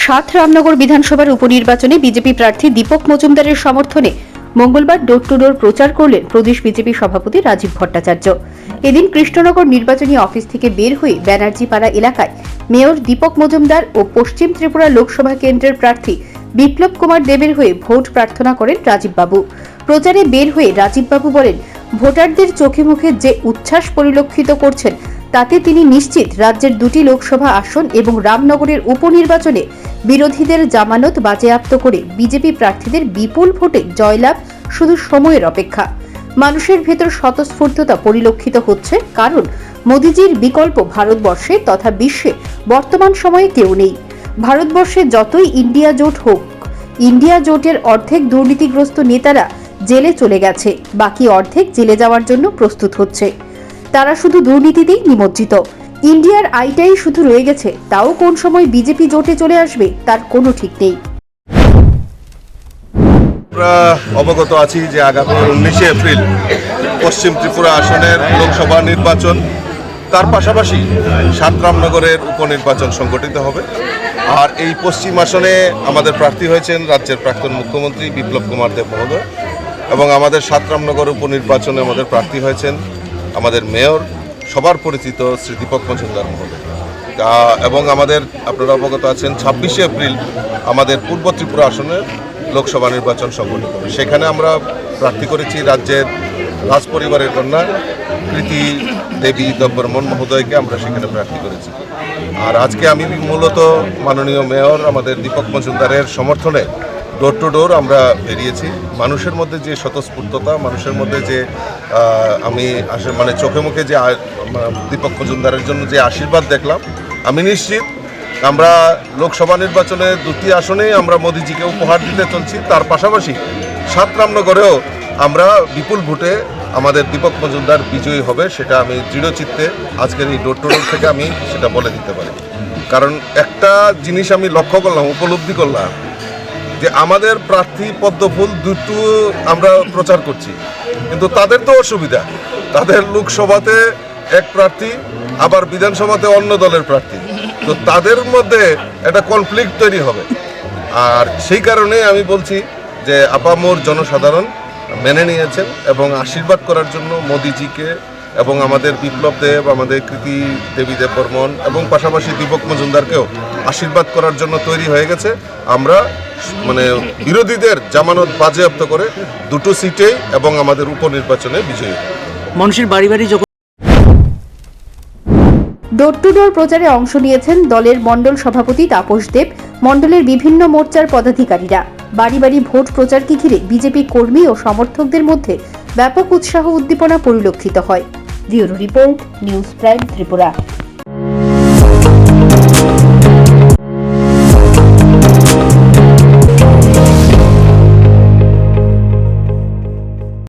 সাত রামনগর বিধানসভার উপনির্বাচনে বিজেপি প্রার্থী দীপক মজুমদারের সমর্থনে মঙ্গলবার ডোর টু ডোর প্রচার করলেন প্রদেশ বিজেপি সভাপতি রাজীব ভট্টাচার্য। এদিন কৃষ্ণনগর নির্বাচনী অফিস থেকে বের হয়ে ব্যানার্জিপাড়া এলাকায় মেয়র দীপক মজুমদার ও পশ্চিম ত্রিপুরা লোকসভা কেন্দ্রের প্রার্থী বিপ্লব কুমার দেবের হয়ে ভোট প্রার্থনা করেন রাজীববাবু। প্রচারে বের হয়ে রাজীববাবু বলেন, ভোটারদের চোখে মুখে যে উচ্ছ্বাস পরিলক্ষিত করছেন তাতে তিনি নিশ্চিত রাজ্যের দুটি লোকসভা আসন এবং রামনগরের উপনির্বাচনে বিরোধীদের জামানত বাজেয়াপ্ত করে বিজেপি প্রার্থীদের বিপুল ভোটে জয়লাভ শুধু সময়ের অপেক্ষা। মানুষের ভেতর স্বতঃস্ফূর্ততা পরিলক্ষিত হচ্ছে, কারণ মোদিজির বিকল্প ভারতবর্ষে তথা বিশ্বে বর্তমান সময়ে কেউ নেই। ভারতবর্ষে যতই ইন্ডিয়া জোট হোক, ইন্ডিয়া জোটের অর্ধেক দুর্নীতিগ্রস্ত নেতারা জেলে চলে গেছে, বাকি অর্ধেক জেলে যাওয়ার জন্য প্রস্তুত হচ্ছে। তারা শুধু দুর্নীতিতেই নিমজ্জিত। ইন্ডিয়ার আইটাই শুধু রয়ে গেছে, তাও কোন সময় বিজেপি জোটে চলে আসবে তার কোনো ঠিক নেই। আমরা অবগত আছি যে আগামী 19 এপ্রিল পশ্চিম ত্রিপুরা আসনের লোকসভা নির্বাচন, তার পাশাপাশি সাত রামনগরের উপনির্বাচন সংগঠিত হবে। আর এই পশ্চিম আসনে আমাদের প্রার্থী হয়েছেন রাজ্যের প্রাক্তন মুখ্যমন্ত্রী বিপ্লব কুমার দেব মহোদয়, এবং আমাদের সাত রামনগর উপনির্বাচনে আমাদের প্রার্থী হয়েছেন আমাদের মেয়র সবার পরিচিত শ্রী দীপক মজুমদার মহোদয়। এবং আমাদের আপনারা অবগত আছেন 26 এপ্রিল আমাদের পূর্ব ত্রিপুরা আসনের লোকসভা নির্বাচন সংগঠিত হবে। সেখানে আমরা প্রার্থী করেছি রাজ্যের রাজ পরিবারের কন্যা কৃতি দেবী দেববর্মন মহোদয়কে আমরা সেখানে প্রার্থী করেছি। আর আজকে আমি মূলত মাননীয় মেয়র আমাদের দীপক মজুমদারের সমর্থনে ডোর টু ডোর আমরা বেরিয়েছি। মানুষের মধ্যে যে স্বতঃস্ফূর্ততা, মানুষের মধ্যে যে আমি মানে চোখে মুখে যে দীপক মজুমদারের জন্য যে আশীর্বাদ দেখলাম, আমি নিশ্চিত আমরা লোকসভা নির্বাচনে দুটি আসনেই আমরা মোদিজিকে উপহার দিতে চলছি। তার পাশাপাশি সাত রামনগরেও আমরা বিপুল ভোটে আমাদের দীপক মজুমদার বিজয়ী হবে, সেটা আমি দৃঢ়চিত্তে আজকের এই ডোর টু ডোর থেকে আমি সেটা বলে দিতে পারি। কারণ একটা জিনিস আমি লক্ষ্য করলাম, উপলব্ধি করলাম যে আমাদের প্রার্থী পদ্মফুল দুটো আমরা প্রচার করছি, কিন্তু তাদের তো অসুবিধা, তাদের লোকসভাতে এক প্রার্থী আবার বিধানসভাতে অন্য দলের প্রার্থী, তো তাদের মধ্যে একটা কনফ্লিক্ট তৈরি হবে। আর সেই কারণে আমি বলছি যে আপামর জনসাধারণ মেনে নিয়েছেন এবং আশীর্বাদ করার জন্য মোদিজিকে এবং আমাদের বিপ্লব দেব, আমাদের কৃতি দেবী দেববর্মন এবং পাশাপাশি দীপক মজুমদারকেও আশীর্বাদ করার জন্য তৈরি হয়ে গেছে। আমরা মানে বিরোধীদের জামানত বাজেয়াপ্ত করে দুটো সিটেই এবং আমাদের উপনির্বাচনে বিজয়ী। মানুষের বাড়ি বাড়ি ডোর টু ডোর প্রচারে অংশ নিয়েছেন দলের মণ্ডল সভাপতি তাপস দেব, মণ্ডলের বিভিন্ন মোর্চার পদাধিকারীরা। বাড়ি বাড়ি ভোট প্রচারকে ঘিরে বিজেপি কর্মী ও সমর্থকদের মধ্যে ব্যাপক উৎসাহ উদ্দীপনা পরিলক্ষিত হয়। Bureau report, news prime Tripura.